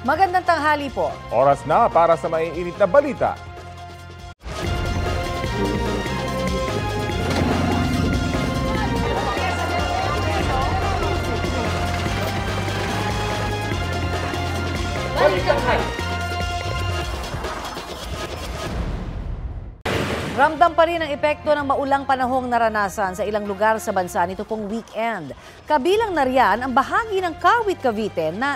Magandang tanghali po. Oras na para sa maiinit na balita. Ramdam pa rin ang epekto ng maulang panahong naranasan sa ilang lugar sa bansa nito pong weekend. Kabilang na riyan ang bahagi ng Kawit, Cavite na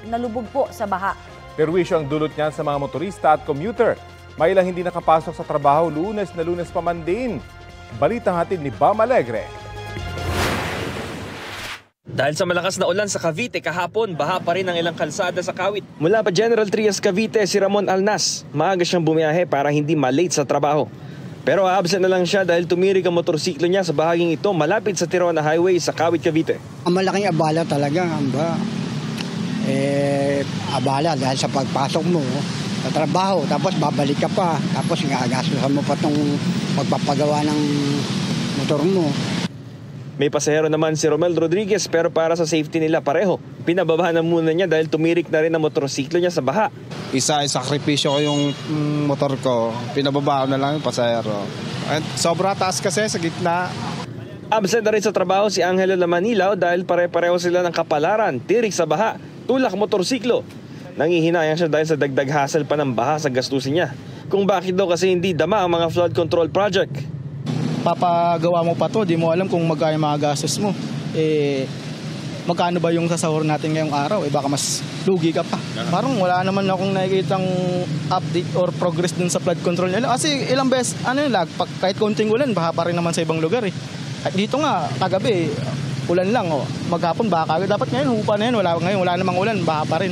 nalubog po sa baha. Perwisyo ang dulot niyan sa mga motorista at commuter. May ilang hindi nakapasok sa trabaho Lunes na Lunes pa man din. Balitang hatid ni Bam Alegre. Dahil sa malakas na ulan sa Cavite kahapon, baha pa rin ang ilang kalsada sa Kawit. Mula pa General Trias, Cavite, si Ramon Alnas. Maaga siyang bumiyahe para hindi malate sa trabaho. Pero absent na lang siya dahil tumirik ang motorsiklo niya sa bahaging ito malapit sa Tirona Highway sa Kawit, Cavite. Ang malaking abala talaga, abala dahil sa pagpasok mo sa trabaho, tapos babalik ka pa, tapos gagastusan mo pa itong magpapagawa ng motor mo. May pasahero naman si Romel Rodriguez pero para sa safety nila pareho. Pinababahan na muna niya dahil tumirik na rin ang motorsiklo niya sa baha. Sakripisyo ko yung motor ko, pinababa ko na lang yung pasahero. At sobra taas kasi sa gitna. Absent na rin sa trabaho si Angelo Lamanilaw dahil pare-pareho sila ng kapalaran, tirik sa baha, tulak motorsiklo. Nangihinayang siya dahil sa dagdag hassle pa ng baha sa gastusin niya. Kung bakit daw kasi hindi dama ang mga flood control project. Papagawa mo pa to, di mo alam kung magkano mga gastos mo. Magkano ba yung sasahur natin ngayong araw? Baka mas lugi ka pa. Parang wala naman akong nakikitang update or progress dun sa flood control nila. Kasi ilang beses, kahit konting ulan, baha pa rin naman sa ibang lugar. At dito nga, kagabi, ulan lang. Maghapon, baha kagad. Dapat ngayon, hupa na yan. Wala namang ulan, baha pa rin.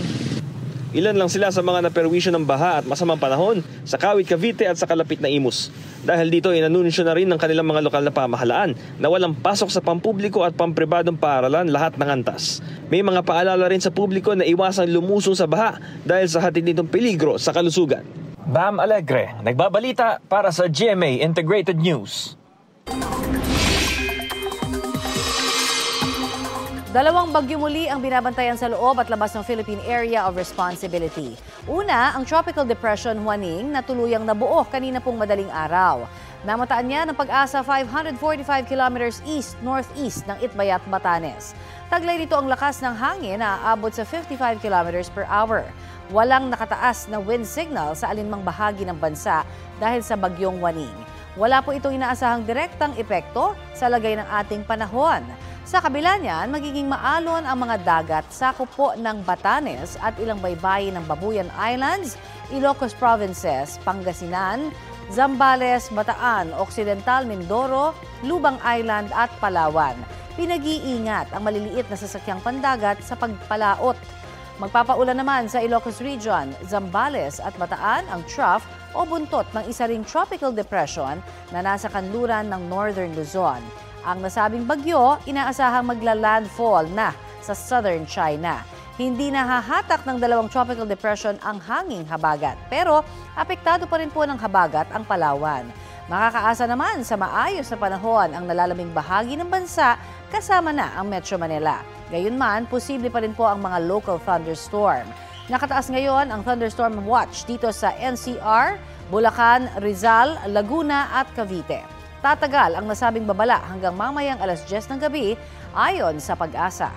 Ilan lang sila sa mga naperwisyo ng baha at masamang panahon sa Kawit, Cavite at sa kalapit na Imus. Dahil dito inanunsyo na rin ng kanilang mga lokal na pamahalaan na walang pasok sa pampubliko at pampribadong paaralan lahat ng antas. May mga paalala rin sa publiko na iwasang lumusong sa baha dahil sa hatid nitong peligro sa kalusugan. Bam Alegre, nagbabalita para sa GMA Integrated News. Dalawang bagyo muli ang binabantayan sa loob at labas ng Philippine Area of Responsibility. Una, ang Tropical Depression Juaning na tuluyang nabuo kanina pong madaling araw. Namataan niya ng Pag-asa 545 kilometers east-northeast ng Itbayat, Batanes. Taglay nito ang lakas ng hangin na aabot sa 55 kilometers per hour. Walang nakataas na wind signal sa alinmang bahagi ng bansa dahil sa bagyong Juaning. Wala po itong inaasahang direktang epekto sa lagay ng ating panahon. Sa kabila niyan, magiging maalon ang mga dagat sakop po ng Batanes at ilang baybayin ng Babuyan Islands, Ilocos Provinces, Pangasinan, Zambales, Bataan, Occidental Mindoro, Lubang Island at Palawan. Pinag-iingat ang maliliit na sasakyang pandagat sa pagpalaot. Magpapaulan naman sa Ilocos Region, Zambales at Bataan ang trough o buntot ng isa ring tropical depression na nasa kanluran ng Northern Luzon. Ang nasabing bagyo, inaasahang magla-landfall na sa southern China. Hindi nahahatak ng dalawang tropical depression ang hanging habagat, pero apektado pa rin po ng habagat ang Palawan. Makakaasa naman sa maayos na panahon ang nalalamig bahagi ng bansa kasama na ang Metro Manila. Gayunman, posible pa rin po ang mga local thunderstorm. Nakataas ngayon ang thunderstorm watch dito sa NCR, Bulacan, Rizal, Laguna at Cavite. Tatagal ang nasabing babala hanggang mamayang alas 10 ng gabi ayon sa Pag-asa.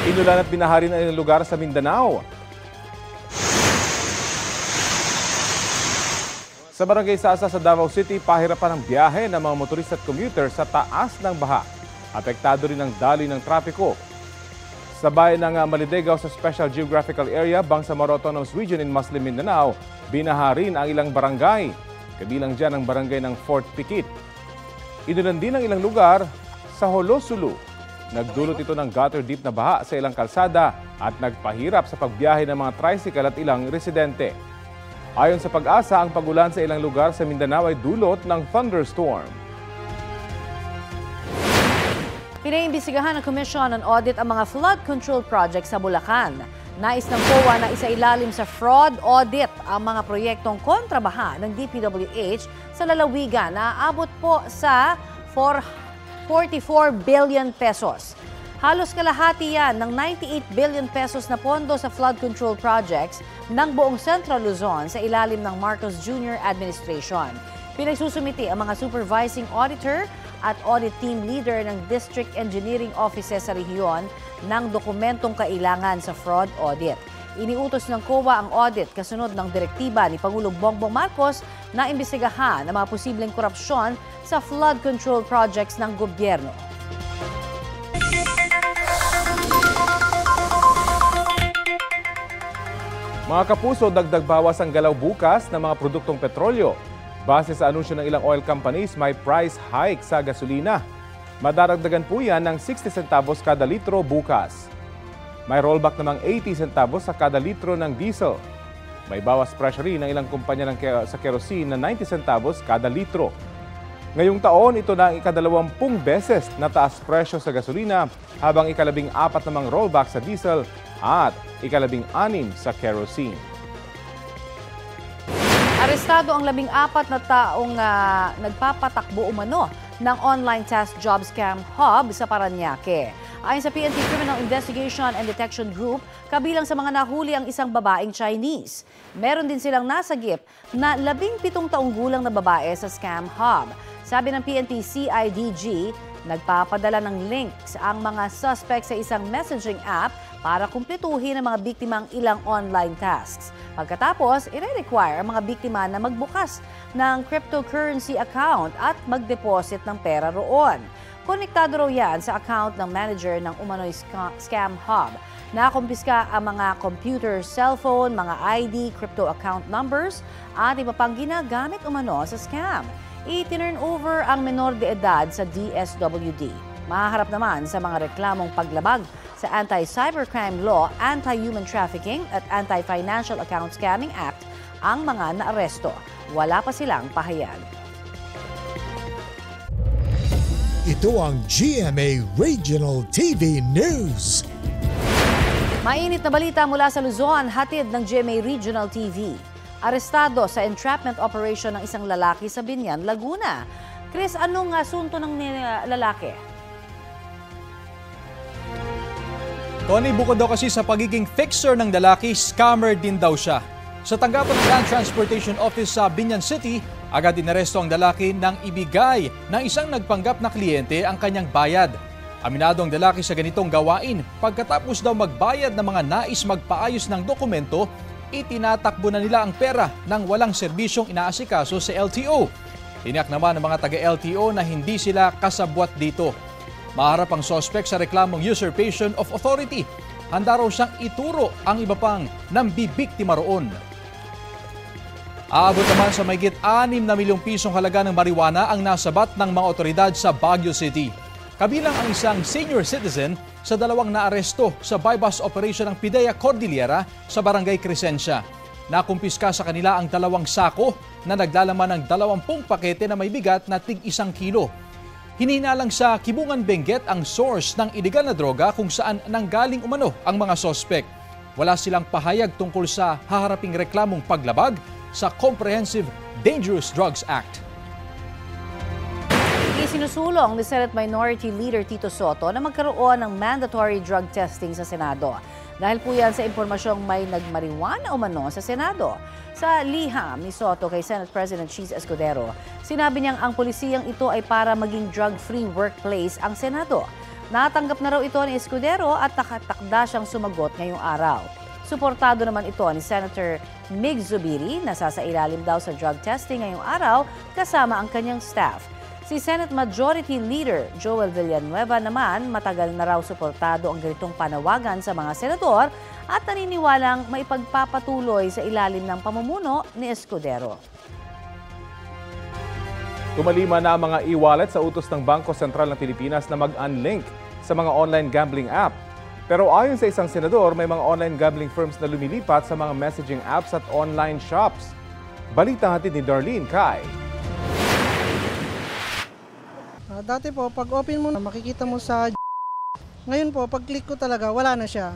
Inulan at binahari na ilang lugar sa Mindanao. Sa Barangay Sasa sa Davao City, pahirapan ang biyahe ng mga motorista at commuter sa taas ng baha. Apektado rin ang daloy ng trapiko. Sa bayan ng Malidegaw sa Special Geographical Area, Bangsamoro Autonomous Region in Muslim Mindanao, binaharin ang ilang barangay. Kabilang dyan ang barangay ng Fort Pikit. Inulan din ang ilang lugar sa Holosulu. Nagdulot ito ng gutter deep na baha sa ilang kalsada at nagpahirap sa pagbiyahe ng mga tricycle at ilang residente. Ayon sa Pag-asa, ang pagulan sa ilang lugar sa Mindanao ay dulot ng thunderstorm. Pinaimbestigahan ng Commission on Audit ang mga flood control projects sa Bulacan. Nais ng COA na isailalim sa fraud audit ang mga proyektong kontrabaha ng DPWH sa lalawigan na aabot po sa 44 billion pesos. Halos kalahati yan ng 98 billion pesos na pondo sa flood control projects ng buong Central Luzon sa ilalim ng Marcos Jr. administration. Pinagsusumiti ang mga supervising auditor at audit team leader ng district engineering offices sa rehiyon ng dokumentong kailangan sa fraud audit. Iniutos ng COA ang audit kasunod ng direktiba ni Pangulong Bongbong Marcos na imbestigahan ang mga posibleng korupsyon sa flood control projects ng gobyerno. Mga kapuso, dagdag bawas ang galaw bukas ng mga produktong petrolyo. Base sa anunsyo ng ilang oil companies, may price hike sa gasolina. Madaragdagan po yan ng 60 centavos kada litro bukas. May rollback namang 80 centavos sa kada litro ng diesel. May bawas presyo rin ng ilang kumpanya sa kerosene na 90 centavos kada litro. Ngayong taon, ito na ang ika-20 beses na taas presyo sa gasolina, habang ika-14 namang rollback sa diesel at ika-16 sa kerosene. Arestado ang 14 na taong nagpapatakbo umano ng online test job scam hub sa Parañaque. Ayon sa PNP Criminal Investigation and Detection Group, kabilang sa mga nahuli ang isang babaeng Chinese. Meron din silang nasagip na 17 taong gulang na babae sa scam hub. Sabi ng PNP CIDG, nagpapadala ng links ang mga suspect sa isang messaging app para kumpletuhin ang mga biktimang ilang online tasks. Pagkatapos, i-require ang mga biktima na magbukas ng cryptocurrency account at mag-deposit ng pera roon. Konektado raw yan sa account ng manager ng umano'y scam hub. Nakumpiska ang mga computer, cellphone, mga ID, crypto account numbers at iba pang ginagamit umano sa scam. I-turn over ang menor de edad sa DSWD. Mahaharap naman sa mga reklamong paglabag sa Anti-Cybercrime Law, Anti-Human Trafficking at Anti-Financial Account Scamming Act ang mga naaresto. Wala pa silang pahayag. Ito ang GMA Regional TV News. Mainit na balita mula sa Luzon, hatid ng GMA Regional TV. Arestado sa entrapment operation ng isang lalaki sa Binyan, Laguna. Chris, anong asunto ng lalaki? Tony, bukod daw kasi sa pagiging fixer ng lalaki, scammer din daw siya. Sa tanggapan ng Land Transportation Office sa Binyan City, agad inaresto ang lalaki nang ibigay ng isang nagpanggap na kliyente ang kanyang bayad. Aminado ang lalaki sa ganitong gawain. Pagkatapos daw magbayad ng mga nais magpaayos ng dokumento, itinatakbo na nila ang pera nang walang serbisyong inaasikaso sa LTO. Tiniyak naman ng mga taga-LTO na hindi sila kasabwat dito. Maharap ang suspect sa reklamong usurpation of authority. Handa raw siyang ituro ang iba pang nambibiktima roon. Aabot naman sa mahigit 6 na milyong pisong halaga ng marijuana ang nasabat ng mga otoridad sa Baguio City. Kabilang ang isang senior citizen sa dalawang naaresto sa buy-bust operation ng PIDEA Cordillera sa Barangay Crescencia. Nakumpiska sa kanila ang 2 sako na naglalaman ng 20 pakete na may bigat na tig 1 kilo. Hinihinalang sa Kibungan Benguet ang source ng iligal na droga kung saan nanggaling umano ang mga sospek. Wala silang pahayag tungkol sa haharaping reklamong paglabag sa Comprehensive Dangerous Drugs Act. Isinusulong ni Senate Minority Leader Tito Soto na magkaroon ng mandatory drug testing sa Senado. Dahil po yan sa impormasyong may nagmarijuana umano sa Senado. Sa liham ni Soto kay Senate President Cheese Escudero, sinabi niyang ang pulisiyang ito ay para maging drug-free workplace ang Senado. Natanggap na raw ito ni Escudero at nakatakda siyang sumagot ngayong araw. Suportado naman ito ni Senator Mig Zubiri na sasailalim daw sa drug testing ngayong araw kasama ang kanyang staff. Si Senate Majority Leader Joel Villanueva naman matagal na raw suportado ang ganitong panawagan sa mga senador at naniniwalang maipagpapatuloy sa ilalim ng pamumuno ni Escudero. Tumalima na ang mga e-wallet sa utos ng Bangko Sentral ng Pilipinas na mag-unlink sa mga online gambling app. Pero ayon sa isang senador, may mga online gambling firms na lumilipat sa mga messaging apps at online shops. Balita hatid ni Darlene Kai. Dati po, pag open mo, makikita mo sa... Ngayon po, pag click ko talaga, wala na siya.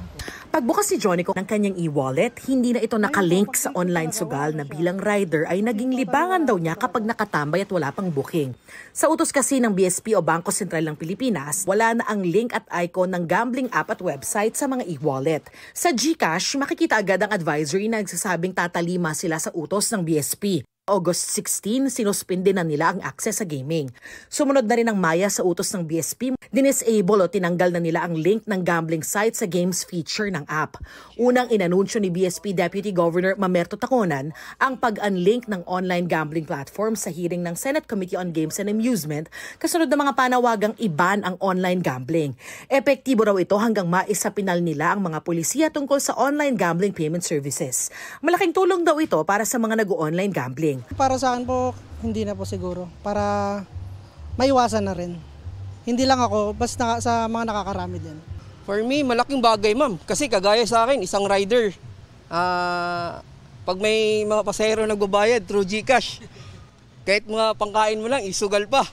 Pagbukas ni Jonico ng kanyang e-wallet, hindi na ito nakalink sa online sugal na bilang rider ay naging libangan daw niya kapag nakatambay at wala pang booking. Sa utos kasi ng BSP o Bangko Sentral ng Pilipinas, wala na ang link at icon ng gambling app at website sa mga e-wallet. Sa GCash, makikita agad ang advisory na nagsasabing tatalima sila sa utos ng BSP. August 16, sinuspinde na nila ang access sa gaming. Sumunod na rin ang maya sa utos ng BSP, dinisable o tinanggal na nila ang link ng gambling site sa games feature ng app. Unang inanunsyo ni BSP Deputy Governor Mamerto Taconan ang pag-unlink ng online gambling platform sa hearing ng Senate Committee on Games and Amusement kasunod ng mga panawagang iban ang online gambling. Epektibo raw ito hanggang maisapinal nila ang mga pulisya tungkol sa online gambling payment services. Malaking tulong daw ito para sa mga nag-online gambling. Para sa akin po, hindi na po siguro. Para maiwasan na rin. Hindi lang ako, basta sa mga nakakarami din. For me, malaking bagay ma'am. Kasi kagaya sa akin, isang rider, pag may mga pasahero nagbabayad through GCash, kahit mga pangkain mo lang, isugal pa.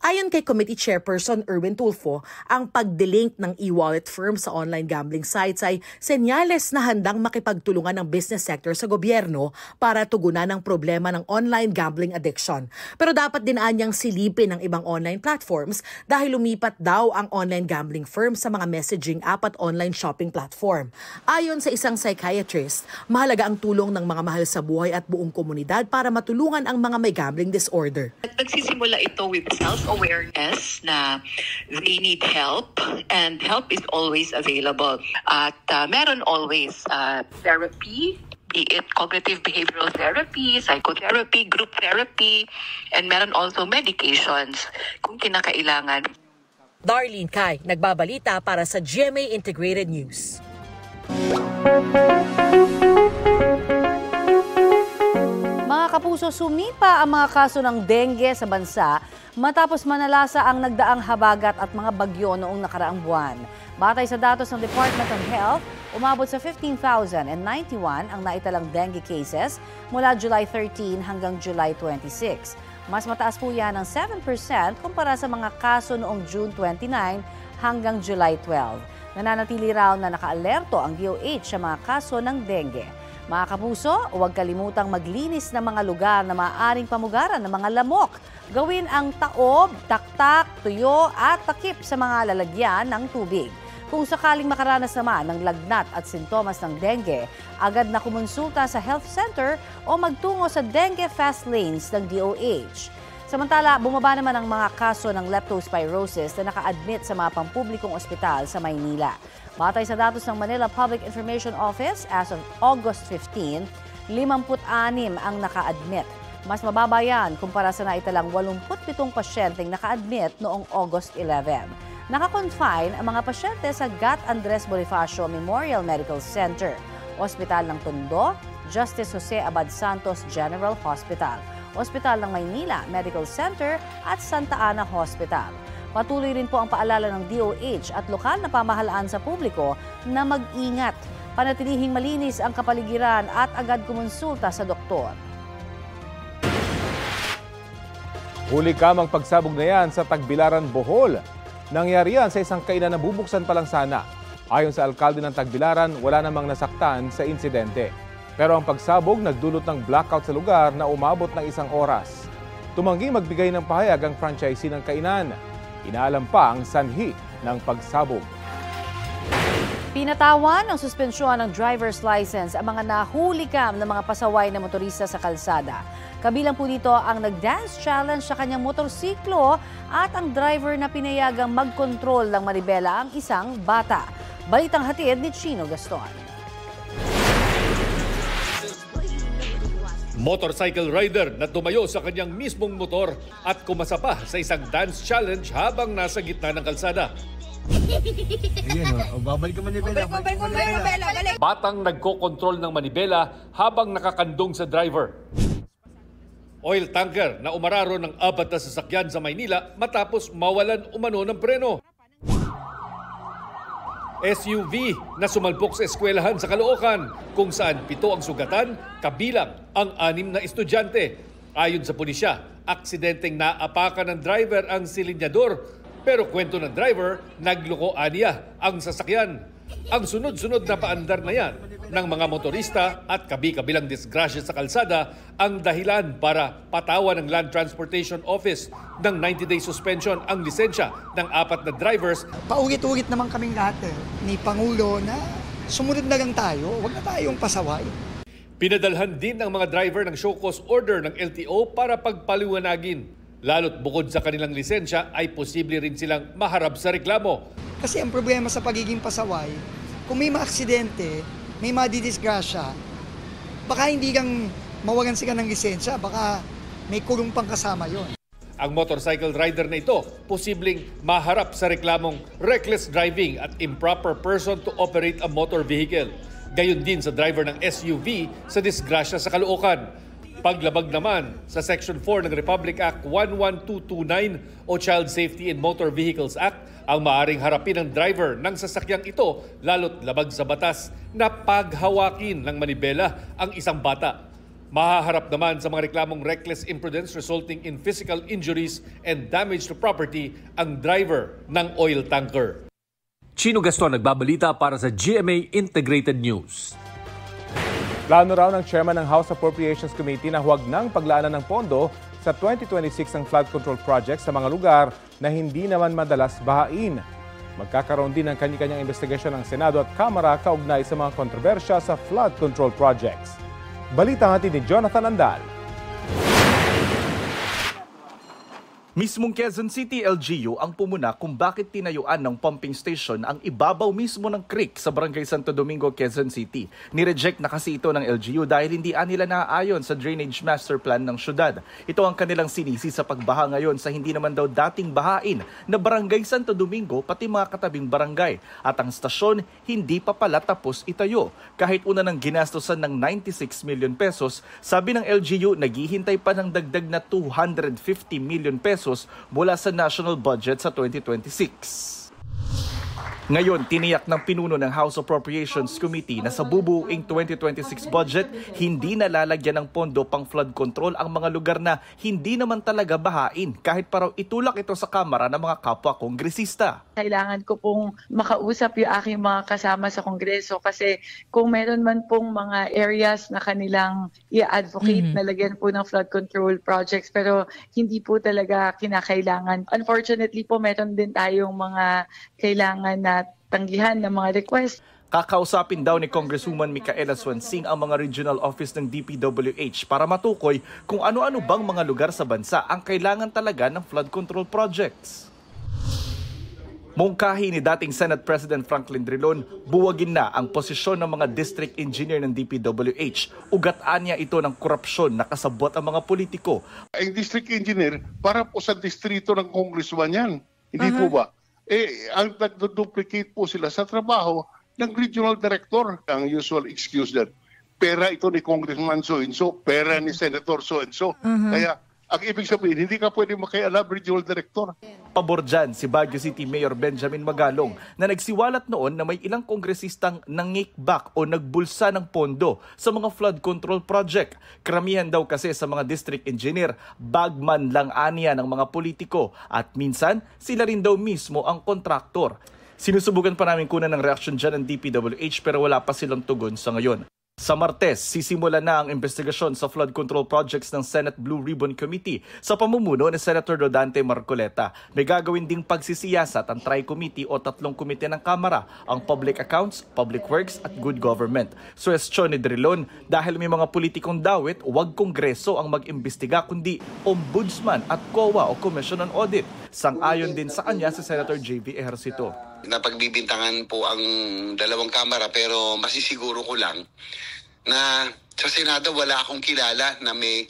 Ayon kay Committee Chairperson Erwin Tulfo, ang pagdelink ng e-wallet firm sa online gambling sites ay senyales na handang makipagtulungan ng business sector sa gobyerno para tugunan ang problema ng online gambling addiction. Pero dapat din anyang silipin ng ibang online platforms dahil lumipat daw ang online gambling firm sa mga messaging app at online shopping platform. Ayon sa isang psychiatrist, mahalaga ang tulong ng mga mahal sa buhay at buong komunidad para matulungan ang mga may gambling disorder. Nagsisimula ito with self-awareness na they need help and help is always available. At meron always therapy, be it cognitive behavioral therapy, psychotherapy, group therapy, and meron also medications kung kinakailangan. Darlene Kai, nagbabalita para sa GMA Integrated News. Mga kapuso, sumipa ang mga kaso ng dengue sa bansa matapos manalasa ang nagdaang habagat at mga bagyo noong nakaraang buwan. Batay sa datos ng Department of Health, umabot sa 15,091 ang naitalang dengue cases mula July 13 hanggang July 26. Mas mataas po yan ng 7% kumpara sa mga kaso noong June 29 hanggang July 12. Nananatili raw na nakaalerto ang DOH sa mga kaso ng dengue. Mga kapuso, huwag kalimutang maglinis ng mga lugar na maaaring pamugaran ng mga lamok. Gawin ang taob, taktak, tuyo at takip sa mga lalagyan ng tubig. Kung sakaling makaranas naman ng lagnat at sintomas ng dengue, agad na kumonsulta sa health center o magtungo sa dengue fast lanes ng DOH. Samantala, bumaba naman ang mga kaso ng leptospirosis na naka-admit sa mga pampublikong ospital sa Maynila. Batay sa datos ng Manila Public Information Office, as of August 15, 56 ang naka-admit. Mas mababa yan kumpara sa naitalang 87 pasyenteng naka-admit noong August 11. Naka-confine ang mga pasyente sa Gat Andres Bonifacio Memorial Medical Center, Ospital ng Tondo, Justice Jose Abad Santos General Hospital, Ospital ng Maynila Medical Center at Santa Ana Hospital. Patuloy rin po ang paalala ng DOH at lokal na pamahalaan sa publiko na mag-ingat, panatilihing malinis ang kapaligiran at agad kumonsulta sa doktor. Huli kamang pagsabog na yan sa Tagbilaran, Bohol. Nangyari yan sa isang kainan na bubuksan pa lang sana. Ayon sa alkalde ng Tagbilaran, wala namang nasaktan sa insidente. Pero ang pagsabog nagdulot ng blackout sa lugar na umabot ng 1 oras. Tumanggi magbigay ng pahayag ang franchisee ng kainan. Inaalam pa ang sanhi ng pagsabog. Pinatawan ng suspensyon ng driver's license ang mga nahulikam ng mga pasaway na motorista sa kalsada. Kabilang po dito ang nag-dance challenge sa kanyang motorsiklo at ang driver na pinayagang mag-control ng manibela ang isang bata. Balitang hatid ni Chino Gaston. Motorcycle rider na tumayo sa kanyang mismong motor at kumasa pa sa isang dance challenge habang nasa gitna ng kalsada. Babalik ka manibela. Batang nagko-control ng manibela habang nakakandong sa driver. Oil tanker na umararo ng 4 na sasakyan sa Maynila matapos mawalan umano ng preno. SUV na sumalpok sa eskwelahan sa Caloocan kung saan 7 ang sugatan, kabilang ang 6 na estudyante. Ayon sa pulisya, aksidenteng naapakan ng driver ang silinyador pero kwento ng driver, nagloko aniya ang sasakyan. Ang sunod-sunod na paandar na yan ng mga motorista at kabi-kabilang disgrasya sa kalsada ang dahilan para patawan ng Land Transportation Office ng 90-day suspension ang lisensya ng 4 na drivers. Paulit-ulit naman kaming lahat ni Pangulo na sumunod na lang tayo, huwag na tayong pasaway. Pinadalhan din ng mga driver ng show cause order ng LTO para pagpaliwanagin. Lalo't bukod sa kanilang lisensya ay posible rin silang maharap sa reklamo. Kasi ang problema sa pagiging pasaway, kung may maaksidente, may madidisgrasya, baka hindi kang mawalan sila ng lisensya, baka may kulong pang kasama yon. Ang motorcycle rider na ito, posibleng maharap sa reklamong reckless driving at improper person to operate a motor vehicle. Gayon din sa driver ng SUV sa disgrasya sa Caloocan. Paglabag naman sa Section 4 ng Republic Act 11229 o Child Safety in Motor Vehicles Act, ang maaring harapin ng driver ng sasakyang ito lalo't labag sa batas na paghawakin ng manibela ang isang bata. Mahaharap naman sa mga reklamong reckless imprudence resulting in physical injuries and damage to property ang driver ng oil tanker. Chino Gaston nagbabalita para sa GMA Integrated News. Plano raw ng chairman ng House Appropriations Committee na huwag nang paglaanan ng pondo sa 2026 ang flood control project sa mga lugar na hindi naman madalas bahain. Magkakaroon din ng kanya-kanyang investigasyon ng Senado at Kamara kaugnay sa mga kontrobersya sa flood control projects. Balita natin ni Jonathan Andal. Mismong Quezon City LGU ang pumuna kung bakit tinayuan ng pumping station ang ibabaw mismo ng creek sa Barangay Santo Domingo, Quezon City. Nireject na kasi ito ng LGU dahil hindi nila naaayon sa drainage master plan ng syudad. Ito ang kanilang sinisi sa pagbaha ngayon sa hindi naman daw dating bahain na Barangay Santo Domingo pati mga katabing barangay. At ang stasyon hindi pa pala tapos itayo. Kahit una ng ginastosan ng 96 million pesos, sabi ng LGU naghihintay pa ng dagdag na 250 million pesos mula sa national budget sa 2026. Ngayon, tiniyak ng pinuno ng House Appropriations Committee na sa bubuing 2026 budget, hindi nalalagyan ng pondo pang flood control ang mga lugar na hindi naman talaga bahain kahit pa raw itulak ito sa Kamara ng mga kapwa kongresista. Kailangan ko pong makausap yung aking mga kasama sa Kongreso kasi kung meron man pong mga areas na kanilang i-advocate na lagyan po ng flood control projects pero hindi po talaga kinakailangan. Unfortunately po, meron din tayong mga kailangan na tanggihan ng mga request. Kakausapin daw ni Congresswoman Micaela Swansing ang mga regional office ng DPWH para matukoy kung ano-ano bang mga lugar sa bansa ang kailangan talaga ng flood control projects. Mungkahi ni dating Senate President Franklin Drilon, buwagin na ang posisyon ng mga district engineer ng DPWH. Ugataan niya ito ng korupsyon na kasabot ang mga politiko. Ang district engineer, para po sa distrito ng congressman yan. Hindi po ba? Ang nag-duplicate po sila sa trabaho ng regional director. Ang usual excuse that pera ito ni Congressman so-and-so, pera ni Senator so-and-so. Kaya ang ibig sabihin, hindi ka pwede makialam regional director. Pabor dyan si Baguio City Mayor Benjamin Magalong na nagsiwalat noon na may ilang kongresistang nangikback o nagbulsa ng pondo sa mga flood control project. Karamihan daw kasi sa mga district engineer, bagman lang aniya ng mga politiko at minsan sila rin daw mismo ang kontraktor. Sinusubukan pa namin kunan ng reaksyon dyan ng DPWH pero wala pa silang tugon sa ngayon. Sa Martes, sisimula na ang investigasyon sa flood control projects ng Senate Blue Ribbon Committee sa pamumuno ni Senator Rodante Marcoleta. May gagawin ding pagsisiyasat ang Tri-Committee o 3 komite ng Kamara, ang Public Accounts, Public Works at Good Government. Suwestyon ni Drilon, dahil may mga politikong dawit, huwag Kongreso ang mag-imbestiga kundi Ombudsman at COA o Commission on Audit. Sang-ayon din sa kanya si Senator J.V. Ejercito. Napagbibintangan po ang dalawang kamara pero masisiguro ko lang na sa Senado wala akong kilala na may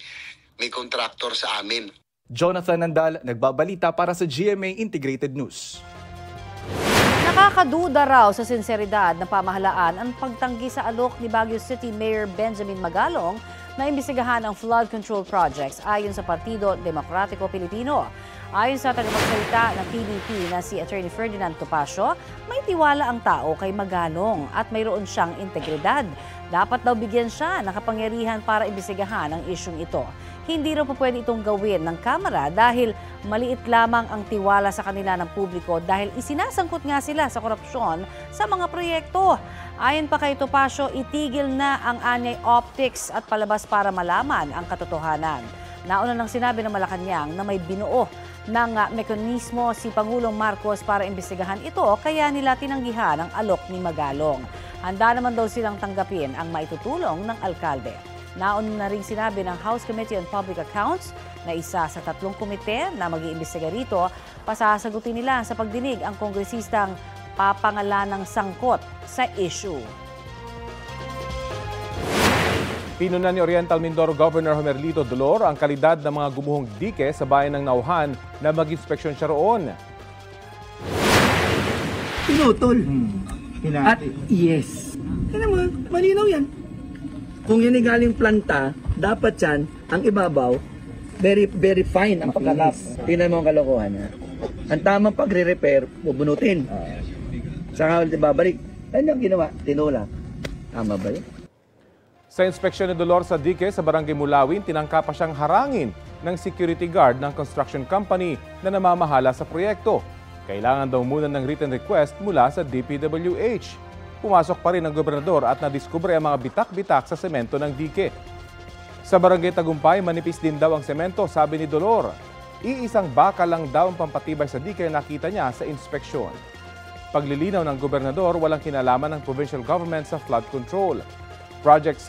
contractor sa amin. Jonathan Andal, nagbabalita para sa GMA Integrated News. Nakakaduda raw sa sinseridad ng pamahalaan ang pagtanggi sa alok ni Baguio City Mayor Benjamin Magalong na imbestigahan ang flood control projects ayon sa Partido Demokratiko Pilipino. Ayon sa tagapagsalita ng PDP na si Attorney Ferdinand Topacio, may tiwala ang tao kay Magalong at mayroon siyang integridad. Dapat daw bigyan siya ng kapangyarihan para imbestigahan ang isyung ito. Hindi raw po pwede itong gawin ng Kamara dahil maliit lamang ang tiwala sa kanila ng publiko dahil isinasangkot nga sila sa korupsyon sa mga proyekto. Ayon pa kay Topacio, itigil na ang anyay optics at palabas para malaman ang katotohanan. Nauna nang sinabi ng Malacanang na may binuo ng mekanismo si Pangulong Marcos para imbestigahan ito kaya nila tinanggihan ang alok ni Magalong. Handa naman daw silang tanggapin ang maitutulong ng alkalde. Nauna na rin sinabi ng House Committee on Public Accounts na isa sa 3 komite na mag-iimbestiga rito, pasasagutin nila sa pagdinig ang kongresistang papangalanang sangkot sa issue. Pinunan ni Oriental Mindoro Governor Homerlito Dolor ang kalidad ng mga gumuhong dike sa bayan ng Nauhan na mag-inspeksyon siya roon. Pinutol. At yes. Kaya naman, malinaw yan. Kung yan ay galing planta, dapat yan, ang ibabaw, very, very fine ang pagkalap. Tingnan mo ang kalokohan niya. Ang tamang pagre-repair, bubunutin. Saka ulit babalik. Ano ang ginawa? Tinula. Tama ba yun? Sa inspeksyon ni Dolor sa dike sa Barangay Mulawin, tinangka pa siyang harangin ng security guard ng construction company na namamahala sa proyekto. Kailangan daw muna ng written request mula sa DPWH. Pumasok pa rin ang gobernador at nadiskubre ang mga bitak-bitak sa semento ng dike. Sa Barangay Tagumpay, manipis din daw ang semento, sabi ni Dolor. Iisang baka lang daw ang pampatibay sa dike na nakita niya sa inspeksyon. Paglilinaw ng gobernador, walang kinalaman ng provincial government sa flood control. Projects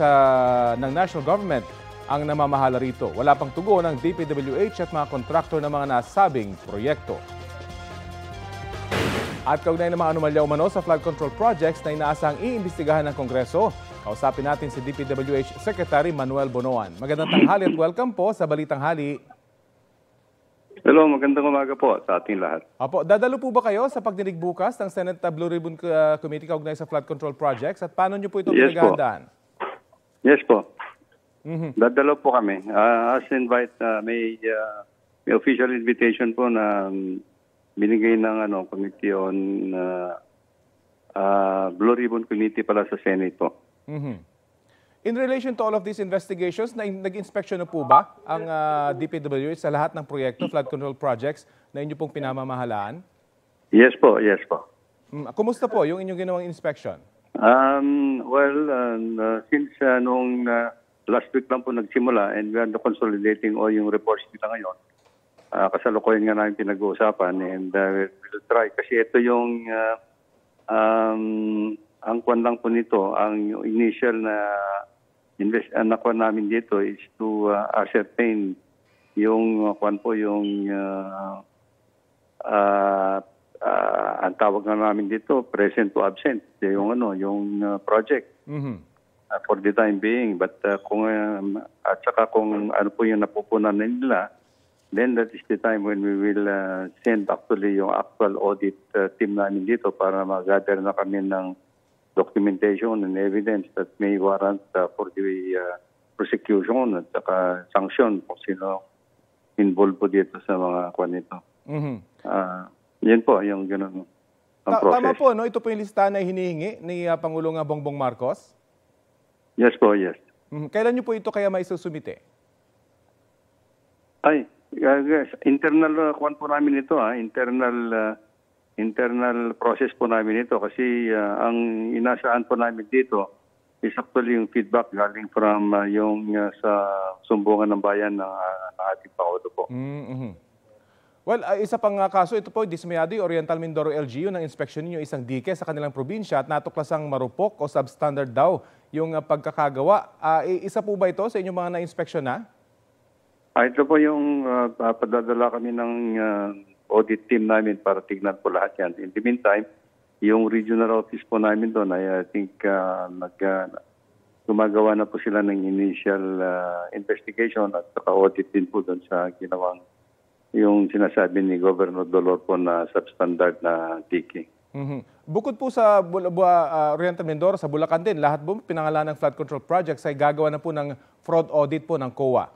ng national government ang namamahala rito. Wala pang tugon ng DPWH at mga kontraktor ng mga nasabing proyekto. At kaugnay ng mga anomalya umano sa flood control projects na inaasahang iimbestigahan ng Kongreso, kausapin natin si DPWH Secretary Manuel Bonoan. Magandang tanghali at welcome po sa Balitang Hali. Hello, magandang umaga po sa ating lahat. Apo, dadalo po ba kayo sa pagdinig bukas ng Senate Blue Ribbon Committee kaugnay sa flood control projects at paano niyo po ito pinaghahandaan? Yes po. Dadalo po kami. As invite, may official invitation po na binigay ng Committee on Blue Ribbon Committee pala sa Senate po. In relation to all of these investigations, nag-inspection na po ba ang DPWH sa lahat ng proyekto, flood control projects na inyo pong pinamamahalaan? Yes po, yes po. Kumusta po yung inyong ginawang inspection? Since nung last week lang po nagsimula and we are consolidating all yung reports nila ngayon, kasalukuyan nga namin pinag-uusapan and we'll try. Kasi ito yung ang kwan lang po nito, ang initial na nakuha namin dito is to ascertain yung kwan po yung ang tawag na namin dito present to absent yung project for the time being, but kung at saka kung ano po yung napupunan nila, then that is the time when we will send actually yung actual audit team namin dito para mag-gather na kami ng documentation and evidence that may warrant for the prosecution at saka sanction kung sino involved po dito sa mga kwan nito. Yan po, yung gano'n ang process. Tama po, no? Ito po yung listahan na hinihingi ni Pangulong Bongbong Marcos? Yes po, yes. Kailan niyo po ito kaya maisusumite? Ay, internal kwan po namin ito, internal process po namin ito kasi ang inasaan po namin dito is actually yung feedback galing from yung sa sumbungan ng bayan ng ating Pangulo po. Well, isa pang kaso, ito po, dismayado yung Oriental Mindoro LGU ng inspeksyon ninyo isang dike sa kanilang probinsya at natuklasang marupok o substandard daw yung pagkakagawa. Isa po ba ito sa inyong mga na-inspeksyon na? Ito po yung padadala kami ng audit team namin para tignan po lahat yan. In the meantime, yung regional office po namin doon, I think gumagawa na po sila ng initial investigation at saka audit din po doon sa ginawang yung sinasabi ni Governor Dolor po na substandard na dike. Bukod po sa Oriental Mindoro, sa Bulacan din, lahat po pinangalan ng flood control projects ay gagawa na po ng fraud audit po ng COA.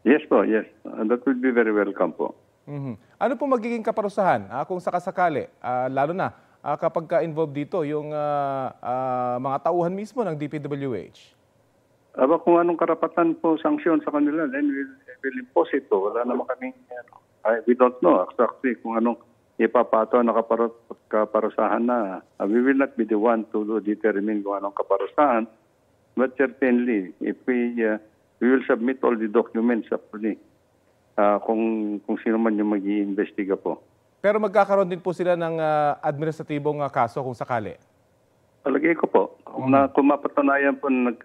Yes po, yes. That would be very welcome po. Ano po magiging kaparusahan kung sakasakali, lalo na kapag ka-involved dito yung mga tauhan mismo ng DPWH? Aba, kung anong karapatan po sanksyon sa kanila, then we'll impose it po. Wala naman kaming, we don't know exactly kung anong ipapato na kaparusahan na. We will not be the one to determine kung anong kaparusahan. But certainly, if we will submit all the documents actually kung sino man yung mag-iimbestiga po. Pero magkakaroon din po sila ng administratibong kaso kung sakali? Palagay ko po. Kung mapatunayan po na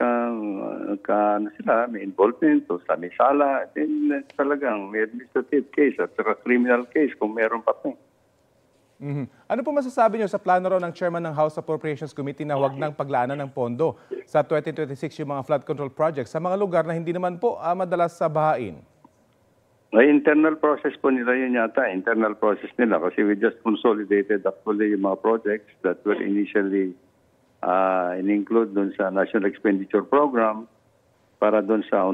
may involvement o sa may sala, then talagang may administrative case at saka criminal case kung meron pa po. Ano po masasabi niyo sa plano raw ng Chairman ng House Appropriations Committee na huwag nang paglaanan ng pondo sa 2026 yung mga flood control projects sa mga lugar na hindi naman po madalas sa bahain? Ay, internal process po nila yun yata. Internal process nila kasi we just consolidated actually yung mga projects that were initially in-include doon sa National Expenditure Program para doon sa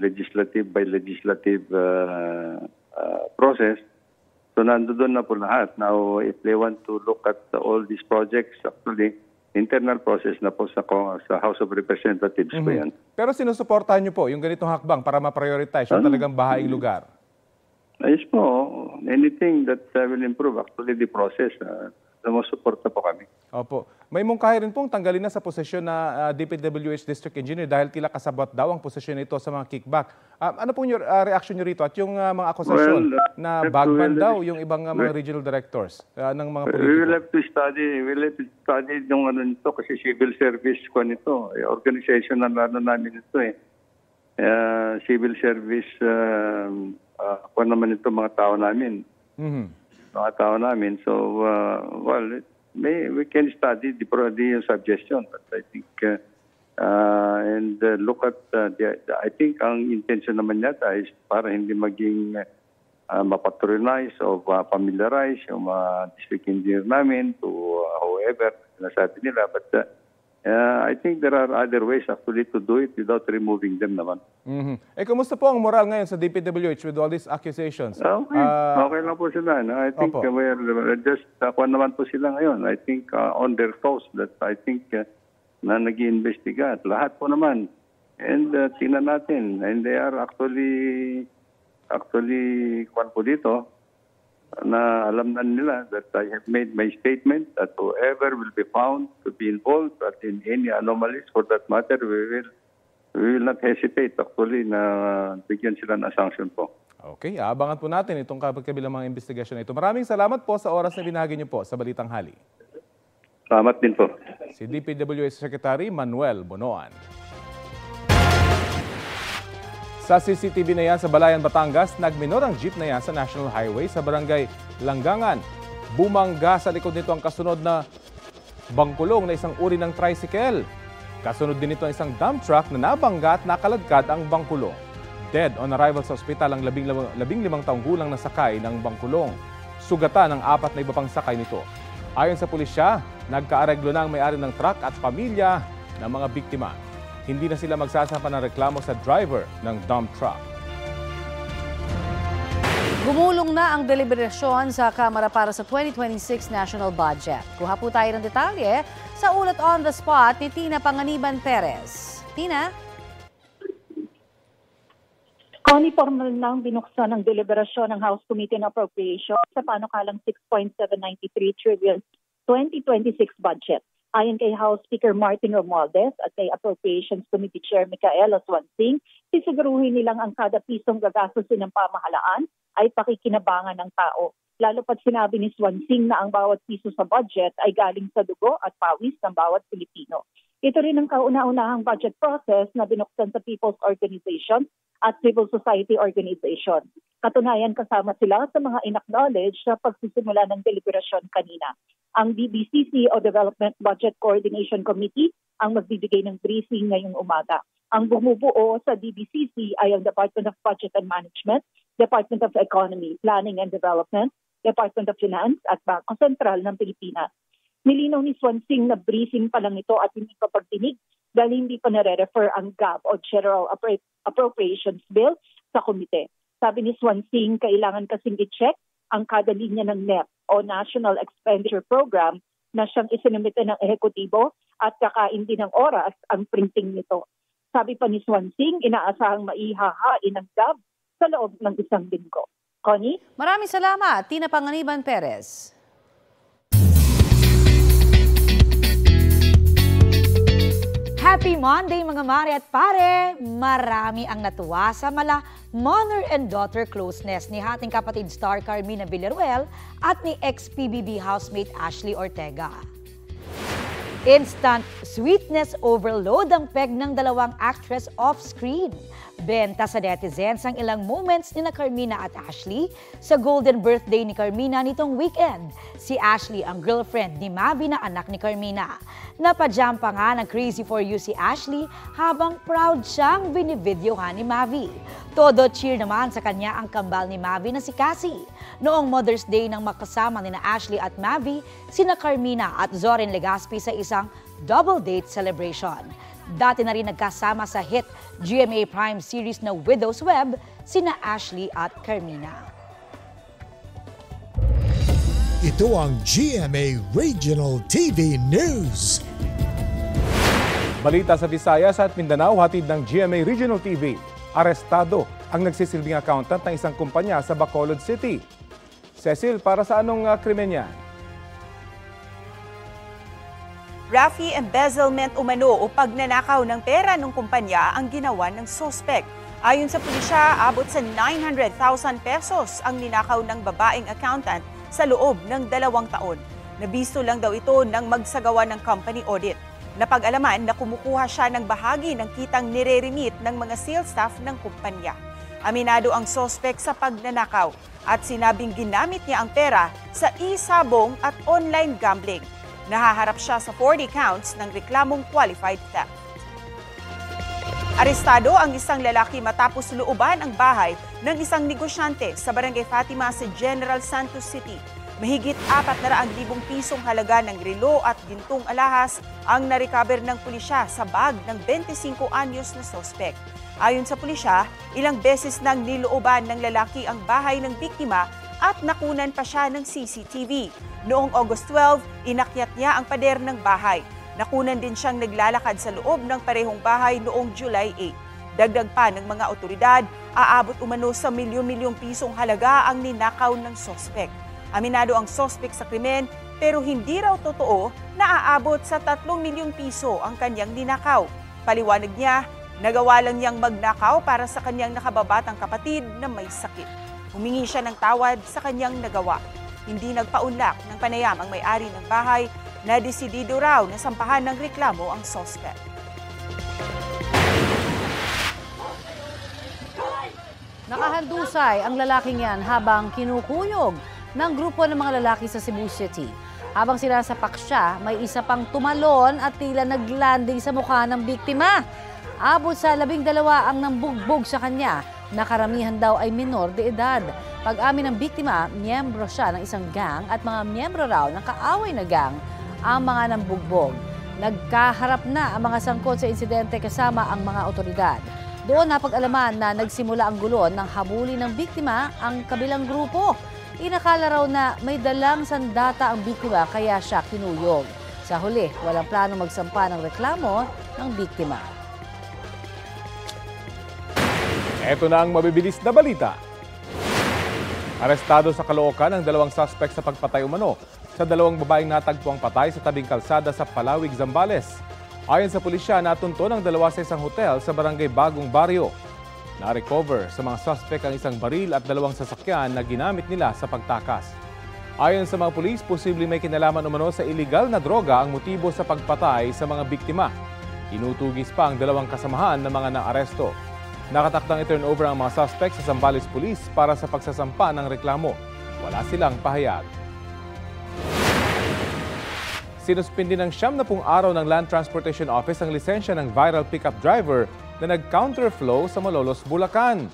legislative by legislative process. So nandoon na po lahat. Now, if they want to look at all these projects, actually, internal process na po sa House of Representatives po yan. Pero sinusuportahan niyo po yung ganitong hakbang para ma-prioritize yung talagang bahaing lugar? Yes po. Anything that will improve actually the process, sumusuporta po kami. Opo. May mungkahi rin pong tanggalin na sa posisyon na DPWH District Engineer dahil tila kasabot daw ang posisyon nito sa mga kickback. Ano pong yung reaction nyo rito at yung mga akusasyon na bagman daw yung ibang mga regional directors ng mga politiko? We will have to study yung ano nito kasi civil service ko nito. Organization na namin ito civil service ako naman ito mga tao namin. Mga tao namin. So, we can study the suggestion. But I think, and look at, I think ang intention naman yata is para hindi maging mapatronize o familiarize yung mga district engineer namin to however, nasabi nila. But I think there are other ways actually to do it without removing them naman. Kumusta po ang moral ngayon sa DPWH with all these accusations? Okay lang po sila. No? I think we're just, naman po sila ngayon. I think on their toes that I think na nag-iimbestiga. Lahat po naman. And tingnan natin. And they are actually, kwan po dito, na alam na nila that I have made my statement that whoever will be found to be involved but in any anomalies for that matter, we will not hesitate actually na bigyan sila ng sanction po. Okay, abangan po natin itong kabilang mga investigasyon na ito. Maraming salamat po sa oras na binahagi niyo po sa Balitang Hali. Salamat din po. Si DPWH Secretary Manuel Bonoan. Sa CCTV na yan sa Balayan, Batangas, nagminor ang jeep na yan sa National Highway sa barangay Langgangan. Bumangga sa likod nito ang kasunod na bangkulong na isang uri ng tricycle. Kasunod din nito ang isang dump truck na nabangga at nakaladkad ang bangkulong. Dead on arrival sa ospital ang 15 taong gulang na sakay ng bangkulong. Sugatan ang 4 na iba pang sakay nito. Ayon sa pulisya, nagkaareglo na ang may-ari ng truck at pamilya ng mga biktima. Hindi na sila magsasampa ng reklamo sa driver ng dump truck. Gumulong na ang deliberasyon sa Kamara para sa 2026 National Budget. Kuha po tayo ng detalye sa ulat on the spot ni Tina Panganiban Perez. Tina? Connie, formal nang binuksan ang deliberasyon ng House Committee on Appropriations sa panukalang 6.793 trillion 2026 budget. Ayon kay House Speaker Martin Romualdez at kay Appropriations Committee Chair Micaela Swansing, sisiguruhin nilang ang kada pisong gagastusin ng pamahalaan ay pakikinabangan ng tao. Lalo pat sinabi ni Swansing na ang bawat piso sa budget ay galing sa dugo at pawis ng bawat Pilipino. Ito rin ang kauna-unahang budget process na binuksan sa People's Organization at Civil Society Organization. Katunayan kasama sila sa mga in-acknowledge sa pagsisimula ng deliberasyon kanina. Ang DBCC o Development Budget Coordination Committee ang magbibigay ng briefing ngayong umaga. Ang bumubuo sa DBCC ay ang Department of Budget and Management, Department of Economy, Planning and Development, Department of Finance at Bangko Sentral ng Pilipinas. Nilinaw ni Swansing na briefing pa lang ito at hindi pa pagdinig dahil hindi pa nare-refer ang GAB o General Appropriations Bill sa komite. Sabi ni Swansing, kailangan kasing i-check ang kada linya ng NEP o National Expenditure Program na siyang isinumite ng ehekutibo at kakain din ng oras ang printing nito. Sabi pa ni Swansing, inaasahang maihahain ng DAB sa loob ng isang linggo. Connie? Maraming salamat, Tina Panganiban Perez. Happy Monday mga mare at pare! Marami ang natuwa sa mala mother and daughter closeness ni hating kapatid star Carmina Villaruel at ni ex-PBB housemate Ashley Ortega. Instant sweetness overload ang peg ng dalawang actress off-screen. Benta sa netizens ang ilang moments ni na Carmina at Ashley sa golden birthday ni Carmina nitong weekend. Si Ashley ang girlfriend ni Mavi na anak ni Carmina. Napadyam pa nga ng Crazy For You si Ashley habang proud siyang binivideohan ni Mavi. Todo cheer naman sa kanya ang kambal ni Mavi na si Cassie. Noong Mother's Day nang makasama ni na Ashley at Mavi, sina Carmina at Zorin Legaspi sa isang double date celebration. Dati na rin nagkasama sa hit GMA Prime series na Widow's Web sina Ashley at Carmina. Ito ang GMA Regional TV News. Balita sa Visayas at Mindanao, hatid ng GMA Regional TV. Arestado ang nagsisilbing accountant ng isang kumpanya sa Bacolod City. Cecil, para sa anong krimen niya? Rafi, embezzlement umano o pagnanakaw ng pera ng kumpanya ang ginawa ng suspect. Ayon sa pulisya, abot sa 900,000 pesos ang ninakaw ng babaeng accountant sa loob ng 2 taon. Nabisto lang daw ito nang magsagawa ng company audit. Napag-alaman na kumukuha siya ng bahagi ng kitang nire-remit ng mga sales staff ng kumpanya. Aminado ang suspect sa pagnanakaw at sinabing ginamit niya ang pera sa e-sabong at online gambling. Nahaharap siya sa 40 counts ng reklamong qualified theft. Arestado ang isang lalaki matapos looban ang bahay ng isang negosyante sa Barangay Fatima sa General Santos City. Mahigit 400,000 pisong halaga ng relo at gintong alahas ang narecover ng pulisya sa bag ng 25 anyos na suspect. Ayon sa pulisya, ilang beses nang nilooban ng lalaki ang bahay ng biktima at nakunan pa siya ng CCTV. Noong August 12, inakyat niya ang pader ng bahay. Nakunan din siyang naglalakad sa loob ng parehong bahay noong July 8. Dagdag pa ng mga otoridad, aabot umano sa milyon-milyong pisong halaga ang ninakaw ng suspect. Aminado ang suspect sa krimen pero hindi raw totoo na aabot sa 3 milyong piso ang kanyang ninakaw. Paliwanag niya, nagawa lang niyang magnakaw para sa kanyang nakababatang kapatid na may sakit. Humingi siya ng tawad sa kanyang nagawa. Hindi nagpaunlak ng panayam ang may-ari ng bahay na desidido raw na sampahan ng reklamo ang suspect. Nakahandusay ang lalaking yan habang kinukuyog ng grupo ng mga lalaki sa Cebu City. Habang sinasapak siya, may isa pang tumalon at tila naglanding sa mukha ng biktima. Abot sa 12 ang nambugbog sa kanya na karamihan daw ay minor de edad. Pag-amin ng biktima, miyembro siya ng isang gang at mga miyembro raw ng kaaway na gang ang mga nambugbog. Nagkaharap na ang mga sangkot sa insidente kasama ang mga otoridad. Doon napag-alaman na nagsimula ang gulo ng habuli ng biktima ang kabilang grupo. Inakala raw na may dalang sandata ang biktima kaya siya kinuyog. Sa huli, walang plano magsampa ng reklamo ng biktima. Ito na ang mabibilis na balita. Arestado sa Caloocan ang 2 suspect sa pagpatay umano sa 2 babaeng natagpuang patay sa tabing kalsada sa Palawig, Zambales. Ayon sa pulisya, natunto ng 2 sa isang hotel sa Barangay Bagong Barrio. Na-recover sa mga suspect ang isang baril at 2 sasakyan na ginamit nila sa pagtakas. Ayon sa mga pulis, posibleng may kinalaman umano sa iligal na droga ang motibo sa pagpatay sa mga biktima. Tinutugis pa ang 2 kasamahan ng mga naaresto. Nakatakdang i-turnover ang mga suspect sa Zambales Police para sa pagsasampa ng reklamo. Wala silang pahayag. Sinuspindi ng 70 araw ng Land Transportation Office ang lisensya ng viral pickup driver na nag-counterflow sa Malolos, Bulacan.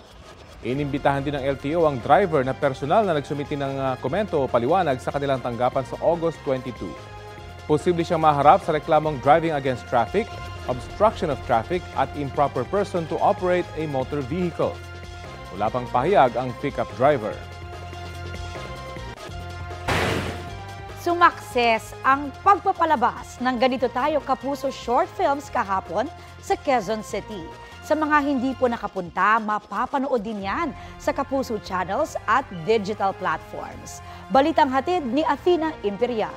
Inimbitahan din ng LTO ang driver na personal na nagsumiti ng komento o paliwanag sa kanilang tanggapan sa August 22. Posible siyang maharap sa reklamong driving against traffic, obstruction of traffic at improper person to operate a motor vehicle. Wala pang pahayag ang pickup driver. Sumakses ang pagpapalabas ng Ganito Tayo Kapuso short films kahapon sa Quezon City. Sa mga hindi po nakapunta, mapapanood din yan sa Kapuso channels at digital platforms. Balitang hatid ni Athena Imperial.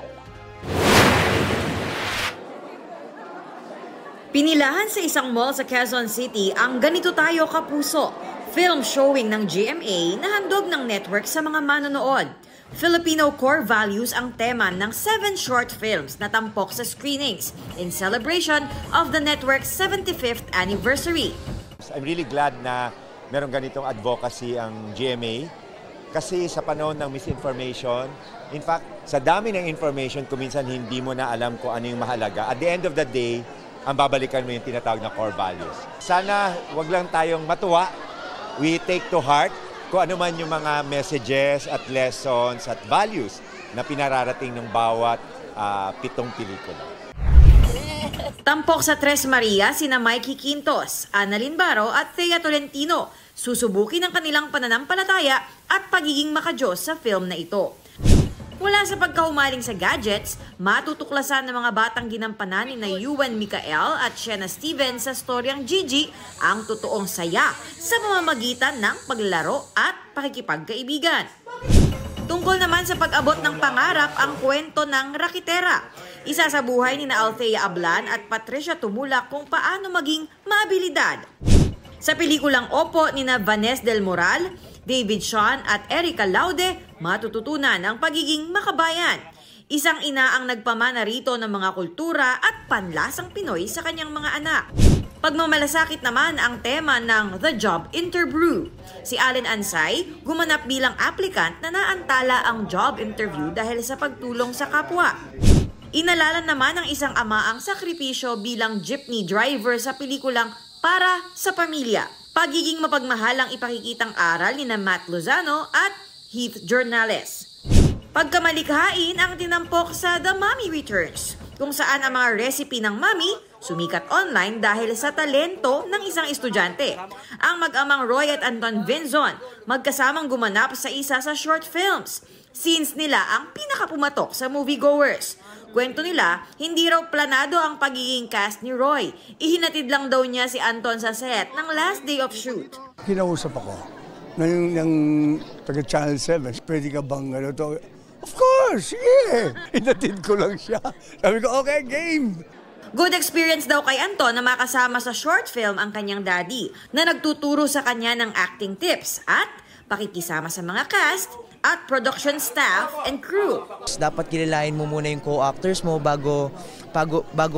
Pinilahan sa isang mall sa Quezon City ang Ganito Tayo Kapuso, film showing ng GMA na handog ng network sa mga manonood. Filipino core values ang tema ng 7 short films na tampok sa screenings in celebration of the network's 75th anniversary. I'm really glad na merong ganitong advocacy ang GMA kasi sa panahon ng misinformation, in fact, sa dami ng information, kuminsan hindi mo na alam kung ano yung mahalaga. At the end of the day, ang babalikan mo yung tinatawag na core values. Sana wag lang tayong matuwa. We take to heart kung ano man yung mga messages at lessons at values na pinararating ng bawat 7 pelikula. Tampok sa Tres Maria sina Mikey Quintos, Annalyn Baro at Thea Tolentino. Susubukin ang kanilang pananampalataya at pagiging makajos sa film na ito. Wala sa pagkahumaling sa gadgets, matutuklasan ng mga batang ginampanan ni na Yuan Mikael at Shena Stevens sa storyang Gigi ang totoong saya sa pamamagitan ng paglalaro at pakikipagkaibigan. Tungkol naman sa pag-abot ng pangarap ang kwento ng Rakitera. Isa sa buhay ni na Althea Ablan at Patricia Tumulak kung paano maging maabilidad. Sa pelikulang Opo ni na Vanessa Del Moral, David Sean at Erica Laude, matututunan ang pagiging makabayan. Isang ina ang nagpamana rito ng mga kultura at panlasang Pinoy sa kanyang mga anak. Pagmamalasakit naman ang tema ng The Job Interbrew. Si Allen Ansay gumanap bilang applicant na naantala ang job interview dahil sa pagtulong sa kapwa. Inalalan naman ng isang ama ang sakripisyo bilang jeepney driver sa pelikulang Para sa Pamilya. Pagiging mapagmahalang ipakikitang aral ni na Matt Lozano at Heath Jornales. Pagkamalikhain ang tinampok sa The Mommy Returns, kung saan ang mga recipe ng mommy sumikat online dahil sa talento ng isang estudyante. Ang mag-amang Roy at Anton Vinzon magkasamang gumanap sa isa sa short films. Scenes nila ang pinakapumatok sa moviegoers. Kwento nila, hindi raw planado ang pagiging cast ni Roy. Ihinatid lang daw niya si Anton sa set ng last day of shoot. Kinausap ako ng taga Channel 7. Pwede ka bang to? Of course, yeah. Hinatid ko lang siya. Sabi ko, okay, game. Good experience daw kay Anton na makasama sa short film ang kanyang daddy na nagtuturo sa kanya ng acting tips at pakikisama sa mga cast at production staff and crew. Dapat kilalain mo muna yung co-actors mo bago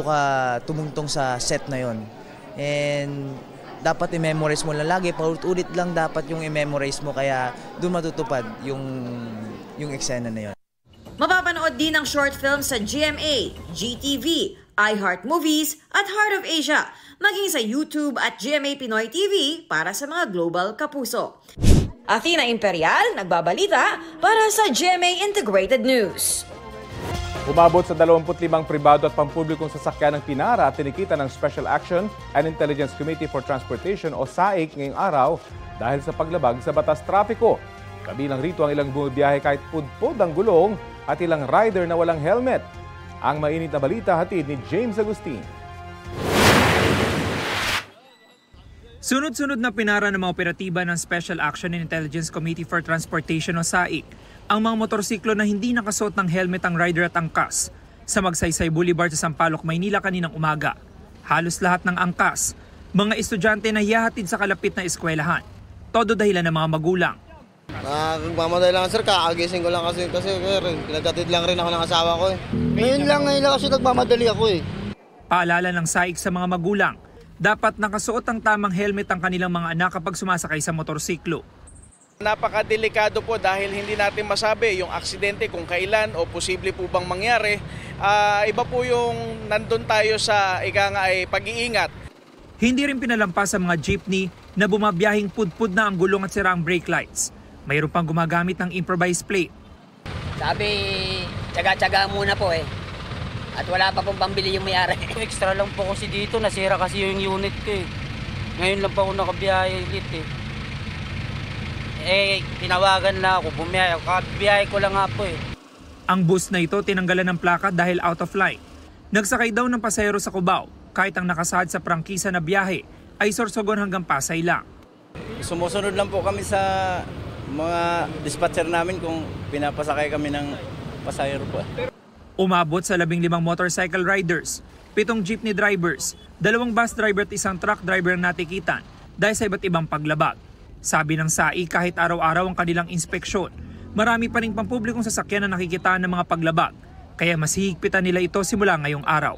ka tumungtong sa set na yon. And dapat i-memorize mo lang lagi, paulit-ulit lang dapat yung i-memorize mo kaya doon matutupad yung eksena na yon. Mapapanood din ang short film sa GMA, GTV, iHeart Movies at Heart of Asia, maging sa YouTube at GMA Pinoy TV para sa mga global kapuso. Athena Imperial, nagbabalita para sa GMA Integrated News. Umabot sa 25 pribado at pampublikong sasakyan ng pinara at tinikita ng Special Action and Intelligence Committee for Transportation o SAIC ngayong araw dahil sa paglabag sa batas trapiko. Kabilang rito ang ilang bumibiyahe kahit pudpud ang gulong at ilang rider na walang helmet. Ang mainit na balita hatid ni James Agustin. Sunod-sunod na pinara ng mga operatiba ng Special Action and Intelligence Committee for Transportation o SAIC ang mga motorsiklo na hindi nakasuot ng helmet ang rider at angkas sa Magsaysay Boulevard sa Sampaloc, Maynila kaninang umaga. Halos lahat ng angkas, mga estudyante na hihahatid sa kalapit na eskwelahan. Todo dahilan ng mga magulang. Nagmamadali lang sir, kakagising ko lang kasi pinagkatid lang rin ako ng asawa ko eh. Ngayon lang kasi nagmamadali ako eh. Paalala ng SAIC sa mga magulang, dapat nakasuot ang tamang helmet ang kanilang mga anak kapag sumasakay sa motorsiklo. Napakadelikado po dahil hindi natin masabi yung aksidente kung kailan o posible po bang mangyari. Iba po yung nandun tayo sa pag-iingat. Hindi rin pinalampas sa mga jeepney na bumabiyahing pudpud na ang gulong at sira ang brake lights. Mayroon pang gumagamit ng improvised plate. Sabi, tsaga-tsaga muna po eh. At wala pa pong pambili yung may-ari. Extra lang po kasi dito, nasira kasi yung unit ko eh. Ngayon lang pa ako nakabiyahe ulit eh. tinawagan na ako, bumiyahe ako. Kabiyahe ko lang nga po eh. Ang bus na ito tinanggalan ng plaka dahil out of line. Nagsakay daw ng pasahero sa Cubao, kahit ang nakasaad sa prangkisa na biyahe ay Sorsogon hanggang Pasay lang. Sumusunod lang po kami sa mga dispatcher namin kung pinapasakay kami ng pasahero po. Umabot sa 15 motorcycle riders, 7 jeepney drivers, 2 bus driver at 1 truck driver ang natikitan dahil sa iba't ibang paglabag. Sabi ng SAI, kahit araw-araw ang kanilang inspeksyon, marami pa rin pampublikong sasakyan na nakikitaan ng mga paglabag, kaya mas hihigpitan nila ito simula ngayong araw.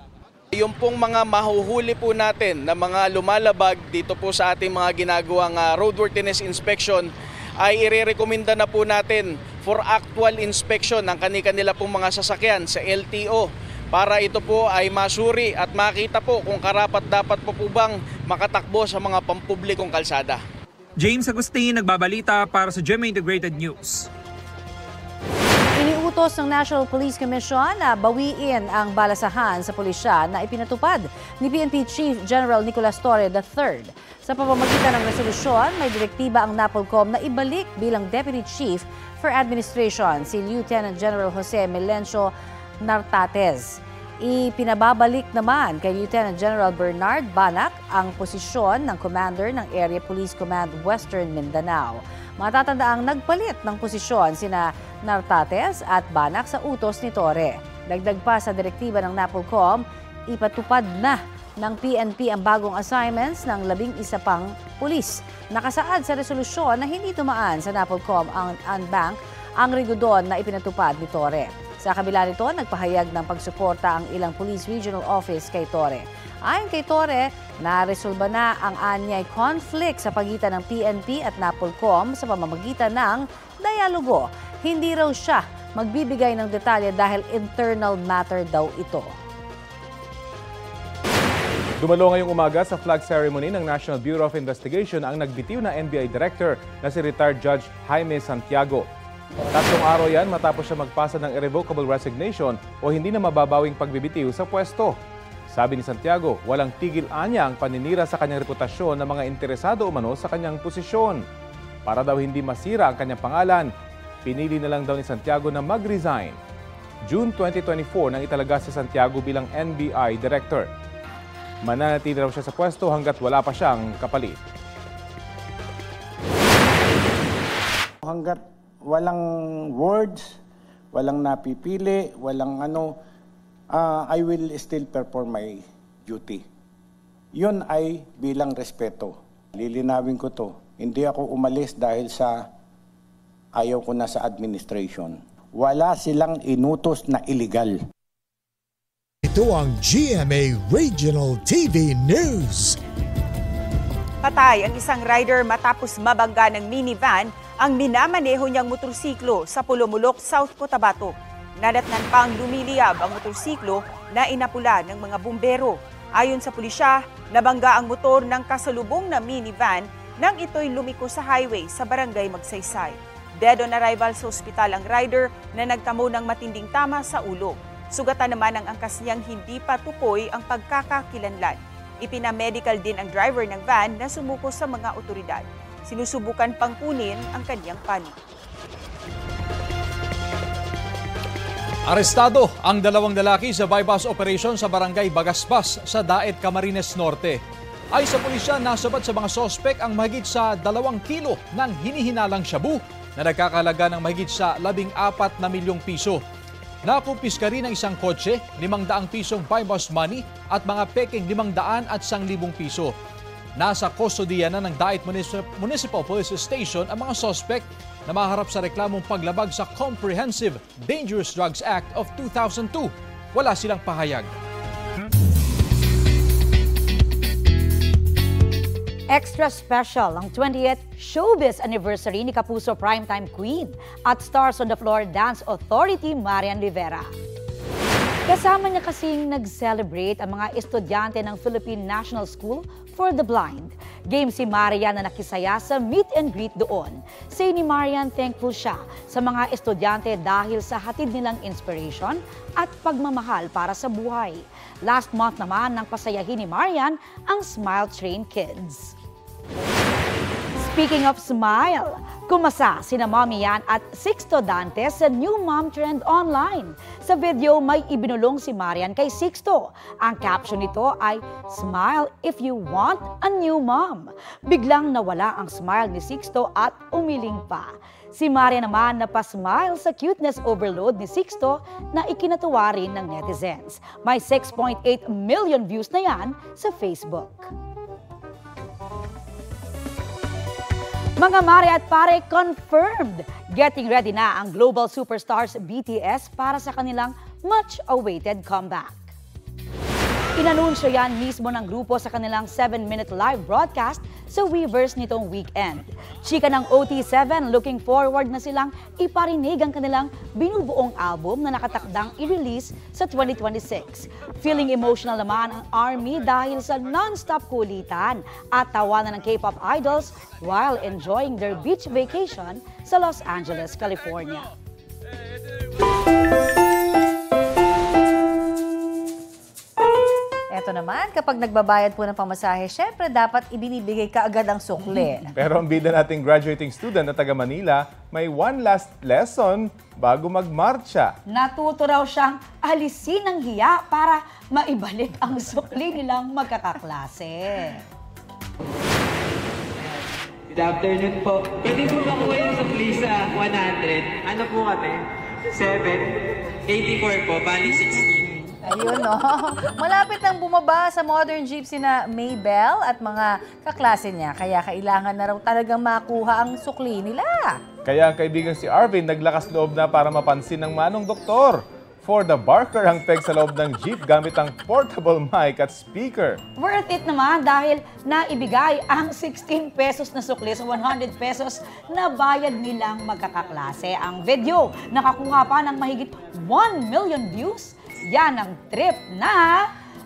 Yung pong mga mahuhuli po natin na mga lumalabag dito po sa ating mga ginagawang roadworthiness inspection ay irerekomenda na po natin for actual inspection ng kani-kanila pong mga sasakyan sa LTO para ito po ay masuri at makita po kung karapat-dapat po bang makatakbo sa mga pampublikong kalsada. James Agustin, nagbabalita para sa GMA Integrated News. Iniutos ng National Police Commission na bawiin ang balasahan sa pulisya na ipinatupad ni PNP Chief General Nicolas Torre III. Sa pamamagitan ng resolusyon, may direktiba ang NAPOLCOM na ibalik bilang Deputy Chief for Administration si Lieutenant General Jose Melencio Nartates. Ipinababalik naman kay Lieutenant General Bernard Banac ang posisyon ng Commander ng Area Police Command Western Mindanao. Matatandaang nagpalit ng posisyon sina Nartates at Banac sa utos ni Torre. Dagdag pa sa direktiba ng NAPOLCOM, ipatupad na ng PNP ang bagong assignments ng 11 pang pulis. Nakasaad sa resolusyon na hindi tumaan sa NAPOLCOM ang unbank ang rigudon na ipinatupad ni Torre. Sa kabila nito, nagpahayag ng pagsuporta ang ilang police regional office kay Torre. Ayon kay Torre, naresolba na ang anyay conflict sa pagitan ng PNP at NAPOLCOM sa pamamagitan ng dialogo. Hindi raw siya magbibigay ng detalye dahil internal matter daw ito. Dumalo ngayong umaga sa flag ceremony ng National Bureau of Investigation ang nagbitiw na NBI Director na si retired Judge Jaime Santiago. 3 araw yan matapos siya magpasa ng irrevocable resignation o hindi na mababawing pagbibitiw sa pwesto. Sabi ni Santiago, walang tigil anya ang paninira sa kanyang reputasyon ng mga interesado umano sa kanyang posisyon. Para daw hindi masira ang kanyang pangalan, pinili na lang daw ni Santiago na mag-resign. June 2024 nang italaga si Santiago bilang NBI Director. Mananatili raw siya sa pwesto hanggat wala pa siyang kapalit. Hanggat walang words, walang napipili, walang I will still perform my duty. Yun ay bilang respeto. Lilinawin ko to. Hindi ako umalis dahil sa ayaw ko na sa administration. Wala silang inutos na illegal. Ito ang GMA Regional TV News. Patay ang isang rider matapos mabangga ng minivan ang minamaneho niyang motorsiklo sa Pulumulok, South Cotabato. Nadatnan pa ang lumiliyab ang motorsiklo na inapula ng mga bumbero. Ayon sa pulisya, nabangga ang motor ng kasalubong na minivan nang ito'y lumiko sa highway sa barangay Magsaysay. Dead on arrival sa ospital ang rider na nagtamo ng matinding tama sa ulo. Sugatan naman ang angkas niyang hindi pa tukoy ang pagkakakilanlan. Ipinamedical din ang driver ng van na sumuko sa mga otoridad. Sinusubukan pang kunin ang kanyang panig. Arestado ang 2 lalaki sa bypass operation sa barangay Bagasbas sa Daet, Camarines Norte. Ay sa pulisya, nasabat sa mga sospek ang mahigit sa 2 kilo ng hinihinalang shabu na nagkakalaga ng mahigit sa 14 na milyong piso. Nakumpiska rin ang isang kotse, 500 pisong bypass money at mga peking 500 at 1,000 piso. Nasa kustodiya na ng Daet Municipal Police Station ang mga sospek na maharap sa reklamong paglabag sa Comprehensive Dangerous Drugs Act of 2002. Wala silang pahayag. Extra special ang 20th Showbiz Anniversary ni Kapuso Primetime Queen at Stars on the Floor Dance Authority Marian Rivera. Kasama niya kasing nag-celebrate ang mga estudyante ng Philippine National School for the Blind. Game si Marian na nakisaya sa meet and greet doon. Say ni Marian, thankful siya sa mga estudyante dahil sa hatid nilang inspiration at pagmamahal para sa buhay. Last month naman nang pasayahin ni Marian ang Smile Train Kids. Speaking of smile, kumasa sina Mommy Yan at Sixto Dantes sa new mom trend online. Sa video, may ibinulong si Marian kay Sixto. Ang caption nito ay, "Smile if you want a new mom." Biglang nawala ang smile ni Sixto at umiling pa. Si Marian naman napasmile sa cuteness overload ni Sixto na ikinatuwa rin ng netizens. May 6.8 million views na yan sa Facebook. Mga mare at pare, confirmed! Getting ready na ang global superstars BTS para sa kanilang much-awaited comeback. Inanunsyo yan mismo ng grupo sa kanilang 7-minute live broadcast sa Weverse nitong weekend. Chika ng OT7, looking forward na silang iparinig ang kanilang binubuong album na nakatakdang i-release sa 2026. Feeling emotional naman ang ARMY dahil sa non-stop kulitan at tawanan ng K-pop idols while enjoying their beach vacation sa Los Angeles, California. Eto naman, kapag nagbabayad po ng pamasahe, syempre dapat ibinibigay kaagad ang sukli. Pero ang bida nating graduating student na taga Manila, may one last lesson bago magmarcha. Natuto raw siyang alisin ang hiya para maibalik ang sukli nilang magkakaklase. Good afternoon po. Pwede po ba kuha yung sukli sa 100? Ano po kami? 7, 84 po, bali 16. Ayun, no? Malapit nang bumaba sa modern jeep sina Maybell at mga kaklase niya. Kaya kailangan na raw talagang makuha ang sukli nila. Kaya ang kaibigan si Arvin naglakas loob na para mapansin ng manong doktor. For the barker ang peg sa loob ng jeep gamit ang portable mic at speaker. Worth it naman dahil naibigay ang 16 pesos na sukli sa 100 pesos na bayad nilang magkakaklase. Ang video nakakuha pa ng mahigit 1 million views. Yan ang trip na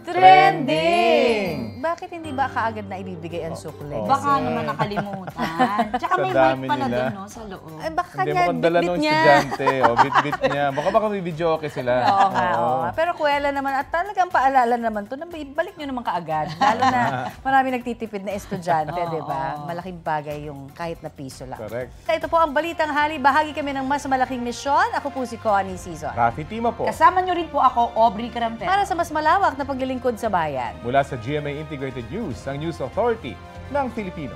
trending! Bakit hindi ba kaagad na ibibigay ang sukli? Baka naman nakalimutan. Tsaka may mic pa na din, no, sa loob. Ay, baka Hindi kanya mo dala bit-bit nung niya. estudyante. Bit-bit niya. Baka may video okay sila. Oo nga, oo nga. Pero kuwela naman at talagang paalala naman to na ibalik nyo naman kaagad. Lalo na marami nagtitipid na estudyante, di ba? Malaking bagay yung kahit na piso lang. Correct. Ito po ang Balitang Hali. Bahagi kami ng mas malaking misyon. Ako po si Connie Season. Rafi Tima po. Kasama nyo rin po ako, Aubrey Carampel. Para sa mas malawak na paglilingkod sa bayan. Mula sa GMA Integrated News, ang News Authority ng Filipino.